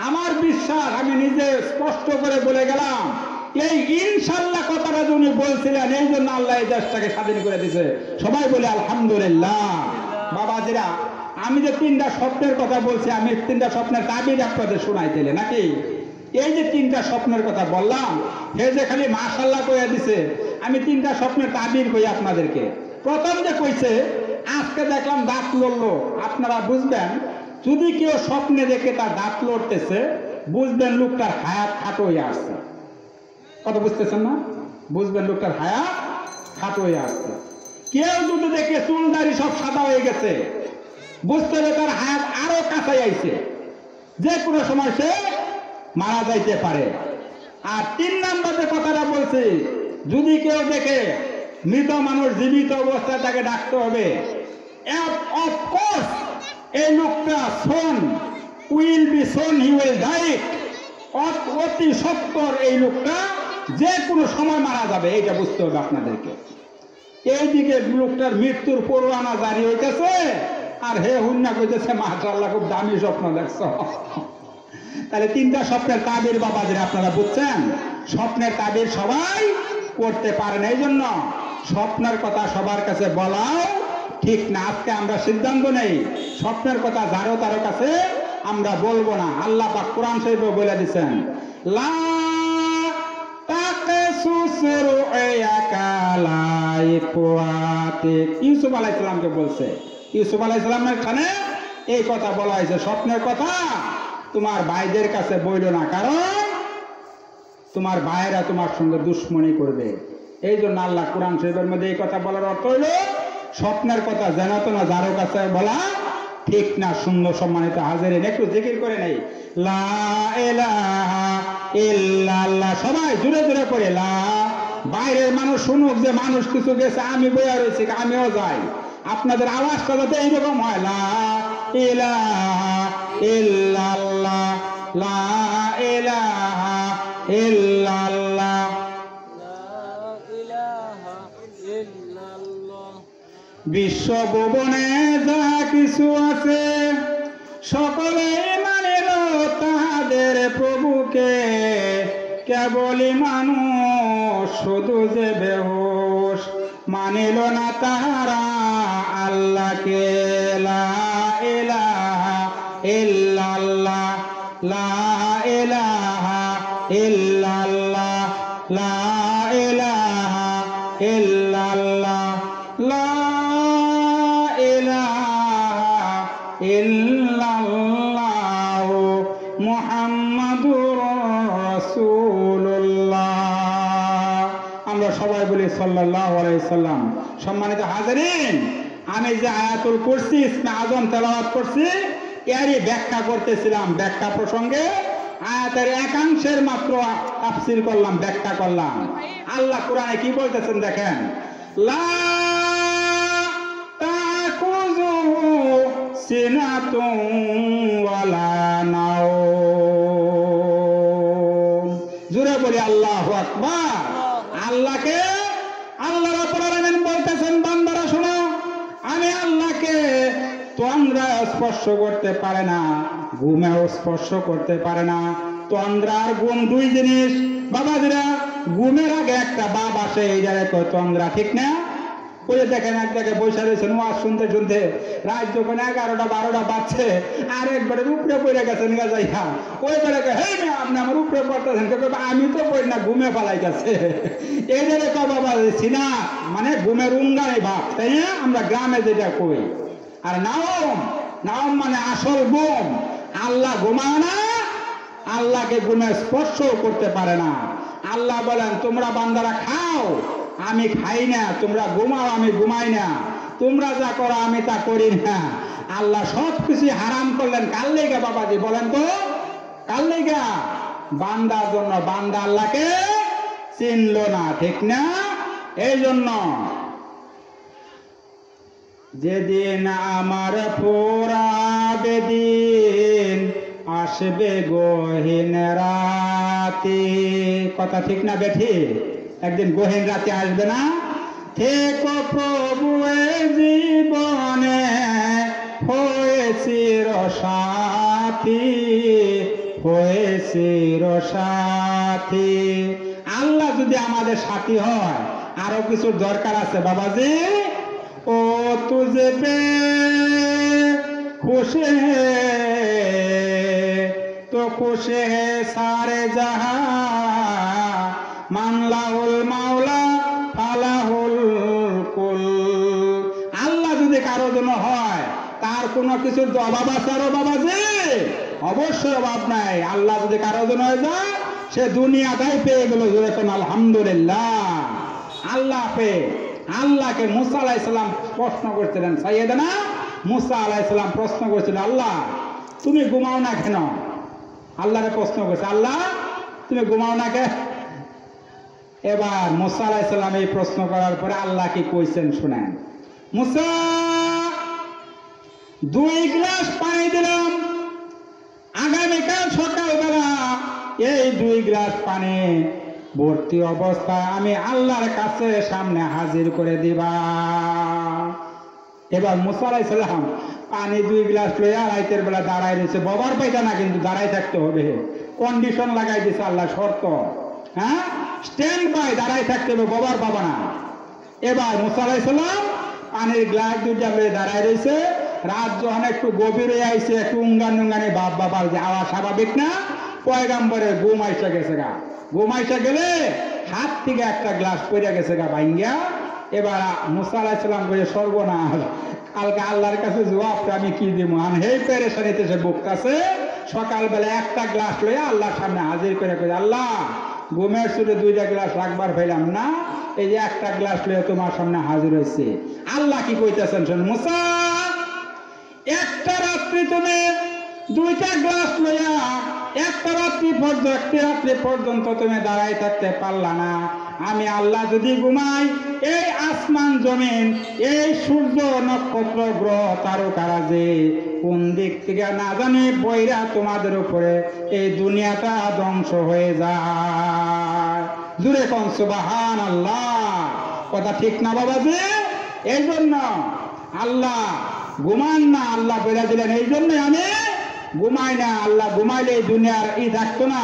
আমার বিশ্বাস, আমি নিজে স্পষ্ট করে বলে গেলাম, এই ইনশাল্লাহ কথাটা উনি বলছিলেন, এই জন্য আল্লাহ এই দেশটাকে স্বাধীন করে দিয়েছে। সবাই বলে আলহামদুলিল্লাহ। বাবাজিরা, আমি যে 3টা স্বপ্নের কথা বলছি, আমি 3টা স্বপ্নের তাবির আপনাদের শোনাইতেলে নাকি? এই যে 3টা স্বপ্নের কথা বললাম, হে যে খালি মাশাআল্লাহ কইয়া দিছে, আমি 3টা স্বপ্নের তাবির কই আপনাদেরকে। প্রথম যে কইছে, আজকে দেখলাম দাঁত লড়লো, আপনারা বুঝবেন যদি কেউ স্বপ্নে দেখে তার দাঁত লড়তেছে, বুঝবেন লোকটার হায়াত খাটো হয়ে আসছে। কথা বুঝতেছেন না? বুঝবেন লোকটার হায়াত খাটো হয়ে আসছে। কেউ যদি দেখে চুল দাড়ি সব সাদা হয়ে গেছে, বুঝতে হবে তার হায়াত আরো কাছে আইছে, যে কোনো সময় সে মারা যাইতে পারে। আর 3 নাম্বার যে কথাটা বলছি, যদি কেউ দেখে মৃত মানুষ জীবিত অবস্থায় তাকে ডাকতে হবে। অফকোর্স এই লোকটা soon will be soon, he will die, অতি সত্তর এই লোকটা যে কোনো সময় মারা যাবে, এইটা বুঝতে হবে আপনাদেরকে। এইদিকে লোকটার মৃত্যুর পরোয়ানা জারি হইতেছে, আর হে হুন্না কইতেছে মাশাআল্লাহ খুব দামি স্বপ্ন দেখছো। তাহলে তিনটা স্বপ্নের তাবির বাবাদের আপনারা বুঝছেন, স্বপ্নের তাবির সবাই করতে পারে না, এই জন্য স্বপ্নের কথা সবার কাছে বলাও ঠিক না। আজকে আমরা সিদ্ধান্ত নেই স্বপ্নের কথা যারো তারো কাছে আমরা বলবো না। আল্লাহ পাক কোরআন শরীফে বলে দিয়েছেন, লা তাকসুসু ইয়াকালাইকুয়াতি, ইউসুফ আলাইহিস সালামকে বলছে। ইউসুফ আলাইহিস সালামের কানে এই কথা বলা হয়েছে, স্বপ্নের কথা তোমার ভাইদের কাছে বইল না, কারণ তোমার ভাইয়েরা তোমার সঙ্গে দুশ্মনী করবে। এই জন্য আল্লাহ কোরআন শরীফের মধ্যে এই কথা বলার অর্থ হইল স্বপ্নের কথা যেন তো না যারো কাছে বলা ঠিক না। সুন্দর সম্মানিত হাজিরিন, একটু জিকির করে নেই, লা ইলাহা ইল্লাল্লাহ, সবাই জোরে জোরে করে লা। বাইরের মানুষ শুনুক যে মানুষ কিছু গেছে, আমি বইয়া রয়েছি, আমিও যাই। আপনাদের আওয়াজটা যাতে এইরকম হয়, লা ইলাহা ইল্লাল্লাহ, লা ইলাহা ইল্লাল্লাহ, বিশ্ব ভুবনে যা কিছু আছে সকলে মানিল তাহাদের প্রভুকে, কেবলই মানুষ শুধু যে বেহুশ মানিল না তাহারা আল্লাহকে। লা ইলাহা ইল্লাল্লাহ, লা ইলাহা ইল্লাল্লাহ, লা ইলাহা ইল্লাল্লাহ, লা ইলাহা ইল্লাল্লাহ মুহাম্মাদুর রাসূলুল্লাহ। আমরা সবাই বলি সাল্লাল্লাহু আলাইহি সাল্লাম। সম্মানিত হাজিরিন, আমি যে আয়াতুল কুরসি ইসমে আযম তেলাওয়াত করছি এরই ব্যাখ্যা করতেছিলাম, ব্যাখ্যা প্রসঙ্গে আয়াতের একাংশের মাত্র তাফসীর করলাম, ব্যাখ্যা করলাম। আল্লাহ কোরআনে কি বলতেছেন দেখেন, লা তাকুযুহু সিনাতুন ওয়ালা নাওম। জোরে বলি আল্লাহু আকবার। আল্লাহকে আল্লাহ রাব্বুল আলামিন বলতেছেন, বান্দারা শোনো, আমি আল্লাহকে তন্দ্রা স্পর্শ করতে পারে না, ঘুমেও স্পর্শ করতে পারে না। তন্দ্রা আর ঘুম দুই জিনিস বাবাজিরা। ঘুমের আগে একটা বাপ আসে, এই জায়গায় কয় তন্দ্রা, ঠিক না? ওই দেখেন এক জায়গায় বৈশা রয়েছেন ওয়াজ শুনতে শুনতে, রাত যখন 11টা 12টা বাজছে আর একবারে উপরে পড়ে গেছেন গা যাইয়া, ওই বেড়ে হেই না আপনি আমার উপরে পড়তেছেন, আমি তো পড়ি না, ঘুমে পালাই গেছে। এই জায়গায় কয় বাবা সিনা মানে ঘুমের উঙ্গাই ভাব, তাই না? আমরা গ্রামে যেটা কই। আর নাওম, নাওম মানে আসল ঘুম। আল্লাহ ঘুমায় না, আল্লাহকে ঘুমে স্পর্শ করতে পারে না। আল্লাহ বলেন, তোমরা বান্দারা খাও, আমি খাই না, তোমরা ঘুমাও, আমি ঘুমাই না, তোমরা যা করো আমি তা করি না। আল্লাহ সব কিছু হারাম করলেন কার লেগা বাবাজি বলেন তো? কার লেগা? বান্দার জন্য। বান্দা আল্লাহকে চিনল না, ঠিক না? এই জন্য যেদিন আমার পোড়াবে দিন আসবে গহীন রাতে, কথা ঠিক না বেঠি? একদিন গহীন রাতে আসবে না? থেকো প্রভু জীবনে হয়েছি রসাথী, হয়েছি রসাথী। আল্লাহ যদি আমাদের সাথী হয়, আরো কিছু দরকার আছে বাবাজি। ও তুঝে পে खुश है तो खुश है सारे जहां, মানলাহুল মাওলা ফালাহুল কুল। আল্লাহ যদি কারো জন্য হয়, তার কোনো কিছুর অভাব আছে আরো বাবাজি? অবশ্যই অভাব নাই। আল্লাহ যদি কারো জন্য হয়ে যায়, সে দুনিয়াটাই পেয়ে গেল। যেরকম আলহামদুলিল্লাহ, আল্লাহ পেয়ে। আল্লাহকে মুসা আলাইহিস সালাম প্রশ্ন করছিলেন, সাইয়েদনা মুসা আলাইহিস সালাম প্রশ্ন করেছিলেন, আল্লাহ তুমি ঘুমাও না কেন? আল্লাহরে প্রশ্ন করছে, আল্লাহ তুমি ঘুমাও না কেন? এবার মুসা আলাইহিস সালাম এই প্রশ্ন করার পরে আল্লাহ কি কইছেন শুনেন। মুসা 2 গ্লাস পানি দিলাম, আগামীকাল সকালবেলা এই 2 গ্লাস পানি ভর্তি অবস্থায় আমি আল্লাহর কাছে সামনে হাজির করে দিবা। এবার মুসা আলাইহিস সালাম পানি 2 গ্লাস লইয়া রাতের বেলা দাঁড়াই দিয়েছে। বাবার পাইতা না, কিন্তু দাঁড়াই থাকতে হবে, কন্ডিশন লাগাই দিছে আল্লাহ, শর্ত। হ্যাঁ, স্ট্যান্ড বাই, দাঁড়াই থাকতে হবে, বাবার পাবা না। এবার মুসা আলাইহিস সালাম পানির গ্লাস 2টা লইয়া দাঁড়াই রয়েছে। রাত যখন একটু গভীর হয়ে আইছে, একটু উঙ্গানি বাপ বাবার যে আওয়াজ স্বাভাবিক না, পয়গাম্বরের ঘুম আইসা গেছে গা। ঘুম আইসা গেলে হাত থেকে একটা গ্লাস পড়ে গেছে গা ভাঙ্গিয়া। এবার মুসা আলাইহিস সালাম কইছে, সর্বনাশ, কালকে আল্লাহর কাছে জবাবটা আমি কি দিব? আমি এই পেরেশানিতে সে বুকতাছে। সকালবেলা একটা গ্লাস লইয়া আল্লাহর সামনে হাজির করে কই, আল্লাহ, ঘুমের সুরে 2টা গ্লাস রাখবার পাইলাম না, এই যে একটা গ্লাস লইয়া তোমার সামনে হাজির হয়েছে। আল্লাহ কি কইতেছেন শোন, মুসা, একটা রাত্রি তুমি 2টা গ্লাস লইয়া একটা রাত্রি পর্যন্ত তুমি দাঁড়াই থাকতে পারলা না। আমি আল্লাহ যদি ঘুমাই, এই আসমান জমিন, এই সূর্য নক্ষত্র গ্রহ তারকারাজে কোন দিক থেকে না জানি বইরা তোমাদের উপরে এই দুনিয়াটা ধ্বংস হয়ে যায়। জুড়ে কোন সুবহানাল্লাহ। কথা ঠিক না বাবাজি? এই জন্য আল্লাহ ঘুমান না, আল্লাহ বেড়া দিলেন, এই জন্যই আমি ঘুমাই না। আল্লাহ ঘুমাইলে এই দুনিয়ার থাকতো না,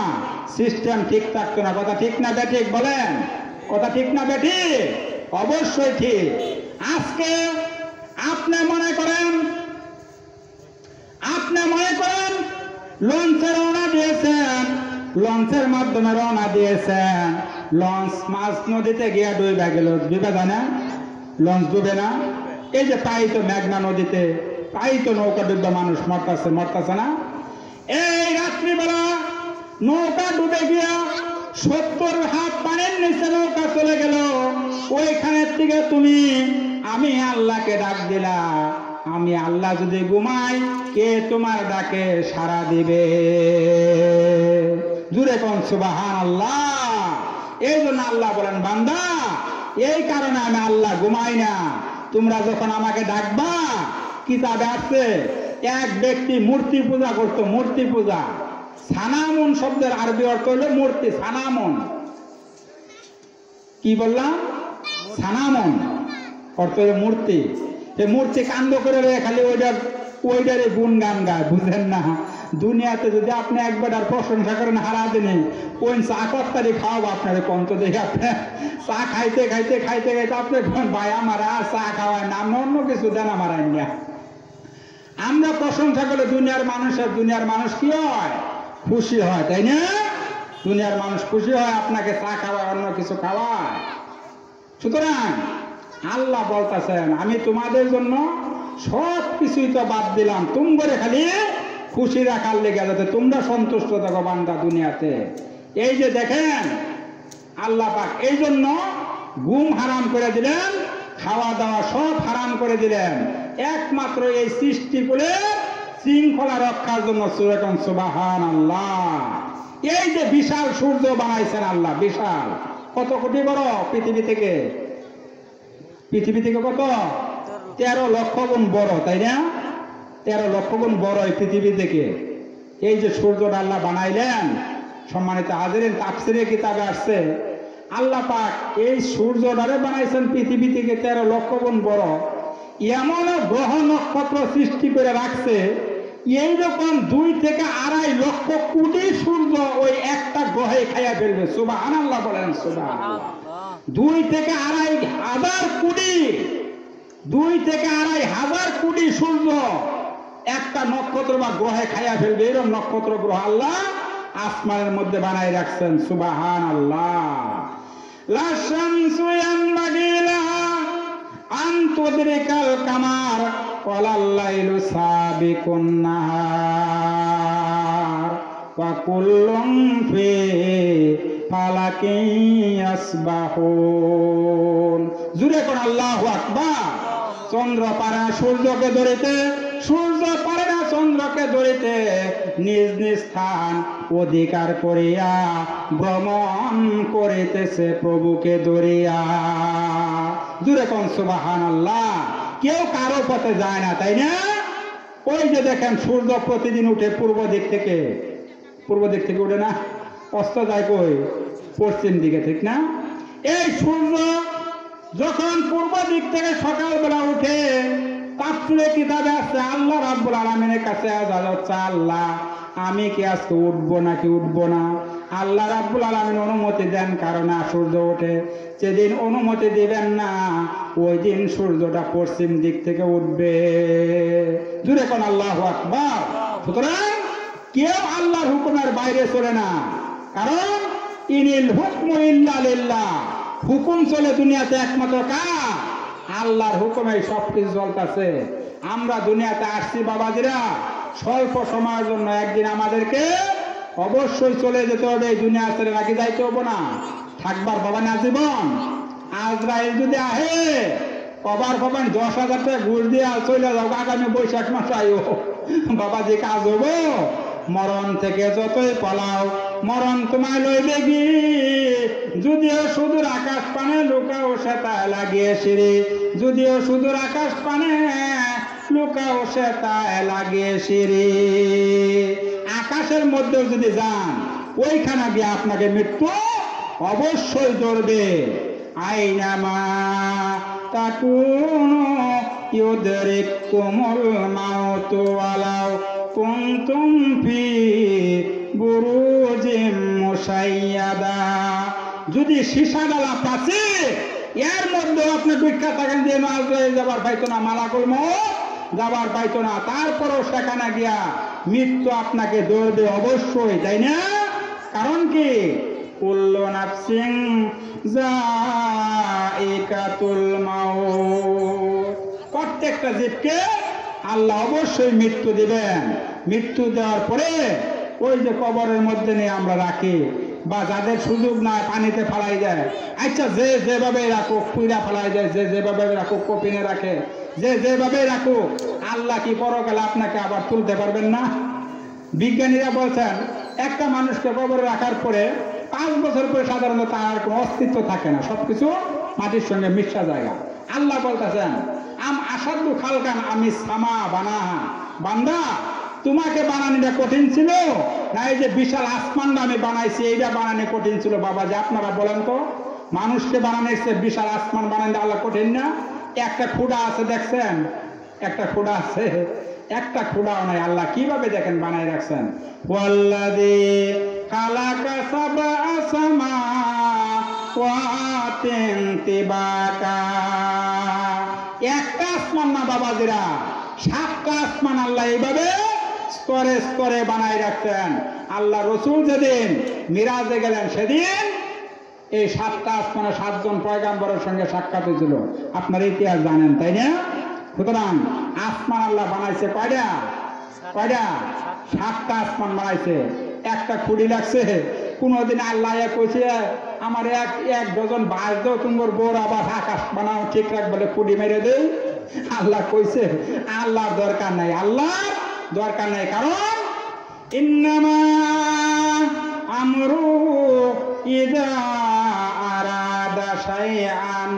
সিস্টেম ঠিক থাকতো না। কথা ঠিক না বেঠিক বলেন? কথা ঠিক না বেঠিক? অবশ্যই ঠিক। আজকে আপনি মনে করেন লঞ্চে রওনা দিয়েছেন, লঞ্চের মাধ্যমে রওনা দিয়েছেন, লঞ্চ মাছ নদীতে গিয়া ডুবে গেল, ডুবে যায় না? লঞ্চ ডুবে না? এই যে পাইত মেঘনা নদীতে, পাইত নৌকা ডুবে মানুষ মরতাছে না? এই রাত্রিবেলা নৌকা ডুবে গিয়া 70 হাত পানির নিচে নৌকা চলে গেল। ওইখানের থেকে তুমি আমি আল্লাহকে ডাক দিলা। আমি আল্লাহ যদি ঘুমাই, কে তোমার ডাকে সাড়া দিবে? জুড়ে কোন সুবহানাল্লাহ। এই জন্য আল্লাহ বলেন, বান্দা, এই কারণে আমি আল্লাহ ঘুমাই না। তোমরা যখন আমাকে ডাকবা, কিতাবে আছে এক ব্যক্তি মূর্তি পূজা করতো, মূর্তি পূজা। সানামুন শব্দের আরবি অর্থ হলো মূর্তি, সানামুন। কি বললাম? সানামুন অর্থ হলো মূর্তি। এই মূর্তি কান্দ করে খালি ওইটারে গুণ গান গায়, বুঝেন না? দুনিয়াতে যদি আপনি একবার আর প্রশংসা করেন হারা দিনে, কোন চা কত্তারি খাওয়াবো আপনার কন্ত দেখে? আপনি চা খাইতে আপনি ভাই আমার আর চা খাওয়ায় না, অন্য কিছু দেন আমার আইনা। আমরা প্রশংসা করলে দুনিয়ার মানুষ কি হয়? খুশি হয়, তাই না? দুনিয়ার মানুষ খুশি হয়, আপনাকে চা খাওয়ায়, অন্য কিছু খাওয়ায়। সুতরাং আল্লাহ বলতেছেন, আমি তোমাদের জন্য সব কিছুই তো বাদ দিলাম, তোমরা খালি খুশি রাখার লেগে, যাতে তোমরা সন্তুষ্ট থাকো বান্দা দুনিয়াতে। এই যে দেখেন আল্লাহ পাক এই জন্য ঘুম হারাম করে দিলেন, খাওয়া দাওয়া সব হারাম করে দিলেন, একমাত্র এই সৃষ্টি করে শৃঙ্খলা রক্ষার জন্য। সুবহানাল্লাহ। এই যে বিশাল সূর্য বানাইছেন আল্লাহ, বিশাল, কত কোটি বড় পৃথিবী থেকে কত? 13 লক্ষ গুণ বড়, তাই না? 13 লক্ষ গুণ বড় এই পৃথিবী থেকে। এই যে সূর্যটা আল্লাহ বানাইলেন, সম্মানিত হাজিরিন, তাফসীরে কিতাবে আসছে আল্লাহ পাক এই সূর্যটারে বানাইছেন পৃথিবী থেকে 13 লক্ষ গুণ বড়। এমন গ্রহ নক্ষত্র সৃষ্টি করে রাখছে, এইরকম 2 থেকে 2.5 লক্ষ কোটি সূর্য ওই একটা গ্রহে খাইয়া ফেলবে। সুবহানাল্লাহ বলেন, সুবহানাল্লাহ। 2 থেকে 2.5 হাজার কোটি, 2 থেকে 2.5 হাজার কোটি সূর্য একটা নক্ষত্র বা গ্রহে খাইয়া ফেলবে। এরকম নক্ষত্র গ্রহ আল্লাহ আসমানের মধ্যে বানাই রাখছেন। সুবহানাল্লাহ। লা শামসু ইয়ানবাগি লাহা আন তুদরিকাল কামার ওয়ালাল লাইলু সাবিকুন নাহার ওয়া কুল্লুন ফি ফালাকি ইয়াসবাহুন। জুরে কোন আল্লাহু আকবার। চন্দ্র পারে সূর্যকে ধরিতে, সূর্য পারে না চন্দ্রকে ধরিতে, নিজ নিজ স্থান অধিকার করিয়া ভ্রমণ করিতেছে প্রভুকে ধরিয়া। জুরে কোন সুবহানাল্লাহ। কেউ কারো পথে যায় না, তাই না? ওই যে দেখেন সূর্য প্রতিদিন উঠে পূর্ব দিক থেকে উঠে না, অস্ত যায় কই পশ্চিম দিকে, ঠিক না? এই সূর্য যখন পূর্ব দিক থেকে সকালবেলা উঠে, তাফসীরে কিতাবে আছে আল্লাহ রাব্বুল আলামিনের কাছে আযান হচ্ছে, আল্লাহ আমি কি আজকে উঠবো নাকি উঠবো না? আল্লাহ রাব্বুল আলামিন অনুমতি দেন, কারণ সূর্য ওঠে। যেদিন অনুমতি দিবেন না, ওই দিন সূর্যটা পশ্চিম দিক থেকে উঠবে। জুড়ে কোন আল্লাহু আকবার। সুতরাং কেউ আল্লাহর হুকুমের বাইরে চলে না, কারণ ইনিল হুকমু ইল্লা লিল্লাহ, হুকুম চলে দুনিয়াতে একমাত্র কার? আল্লাহর হুকুমে সবকিছু চলতেছে। আমরা দুনিয়াতে আসছি বাবাজিরা স্বল্প সময়ের জন্য, একদিন আমাদেরকে অবশ্যই চলে যেতে হবে। এই দুনিয়া ছেড়ে নাকি যাইতে হবো না, থাকবার বাবা না জীবন। আজরাইল যদি আহে কবার পাবেন 10,000 টাকা ঘুষ দিয়ে চলে যাও, আগামী বৈশাখ মাসে আইও বাবা, যে কাজ হবো। মরণ থেকে যতই পালাও মরণ তোমায় লইবে কি, যদিও সুদূর আকাশ পানে লুকাও সে তাই লাগিয়ে সিঁড়ি, যদিও সুদূর আকাশ পানে লুকাও সে তাই লাগিয়ে সিঁড়ি। আকাশের মধ্যেও যদি যান, ওইখানে গিয়ে আপনাকে মৃত্যু অবশ্যই ধরবে। আইনামা তাকুনু ইউদরিকুমুল মাউতু ওয়ালাউ কুনতুম ফি বুরুজিম মুশাইয়াদা। যদি সীসাডালা প্রাচীর, এর মধ্যে আপনি ভিক্ষা থাকেন যে আজরাইল যাবার পাইতো না, মালাকুল মউত যাবার পাইতো না, তারপরও সেখানে গিয়া মৃত্যু আপনাকে ধরবে অবশ্যই, তাই না? কারণ কি? কুল্লু নাফসিন যায়িকাতুল মাউত, প্রত্যেকটা জীবকে আল্লাহ অবশ্যই মৃত্যু দিবেন। মৃত্যু দেওয়ার পরে ওই যে কবরের মধ্যে নিয়ে আমরা রাখি, বা যাদের সুযোগ নাই পানিতে ফেলাই যায়। আচ্ছা, যে যেভাবে রাখুক, পুইরা ফেলাই যায়, যে যেভাবে রাখুক, কপিনে রাখে, যে যেভাবে রাখুক, আল্লাহ কি পরকালে আপনাকে আবার তুলতে পারবেন না? বিজ্ঞানীরা বলছেন একটা মানুষকে কবরে রাখার পরে 5 বছর পরে সাধারণত তার কোনো অস্তিত্ব থাকে না, সবকিছু মাটির সঙ্গে মিশা জায়গা। আল্লাহ বলতেছেন আসাদু খালকান আমি সামা বানাহা, বান্দা তোমাকে বানানোটা কঠিন ছিল না এই যে বিশাল আসমানটা আমি বানাইছি এইটা বানানো কঠিন ছিল? বাবা যে আপনারা বলেন তো, মানুষকে বানানো এসে বিশাল আসমান বানানো আল্লাহ কঠিন না? একটা খুঁড়া আছে দেখছেন, একটা খুঁড়া আছে, একটা খুঁড়াও নাই। আল্লাহ কিভাবে দেখেন বানাই রাখছেন। ওয়াল্লাযী খালাকা সাবআ সামাওয়াতিন তিবাকা, একটা আসমান না বাবাজিরা, 7টা আসমান আল্লাহ এইভাবে স্তরে স্তরে বানাই রাখছেন। আল্লাহ রসুল যেদিন মিরাজে গেলেন, সেদিন এই 7টা আসমানে 7 জন পয়গাম্বরের সঙ্গে সাক্ষাৎ হয়েছিল। আপনার ইতিহাস জানেন, তাই না? সুতরাং আসমান আল্লাহ বানাইছে কয়টা? 7টা আসমান বানাইছে। একটা খুঁড়ি লাগছে। কোনদিন আল্লাহ কইছে আমার এক ডজন বাস দাও, তোমার বোর আবার আকাশ বানাও ঠিক রাখ বলে খুঁড়ি মেরে দেই? আল্লাহ কইছে? আল্লাহর দরকার নাই, আল্লাহর দরকার নাই। কারণ ইন্নামা আমরু ইযা আরাদা শাইআন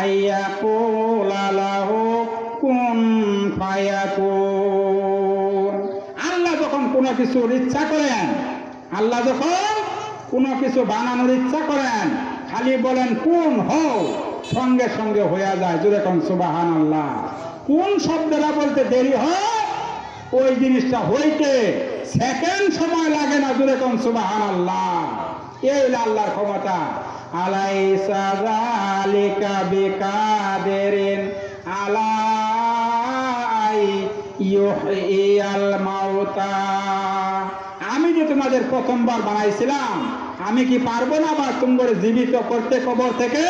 আইয়াকুলা লাহু কুন ফায়াকুন। আল্লাহ যখন কোনো কিছুর ইচ্ছা করেন, আল্লাহ যখন কোনো কিছু বানানোর ইচ্ছা করেন, খালি বলেন কোন হও, সঙ্গে সঙ্গে হয়ে যায়। জোরে কোন সুবহানাল্লাহ। কোন শব্দটা বলতে দেরি হয়, ওই জিনিসটা হইতে সেকেন্ড সময় লাগে না। জোরে কোন সুবহানাল্লাহ। এই আল্লাহর ক্ষমতা। আলাইসা যালিকা বিকাদিরিন আলা আই ইউহইয়াল মাউতা। আমি যে তোমাদের প্রথমবার বানাইছিলাম, আমি কি পারবো না আবার তোমাদের জীবিত করতে কবর থেকে?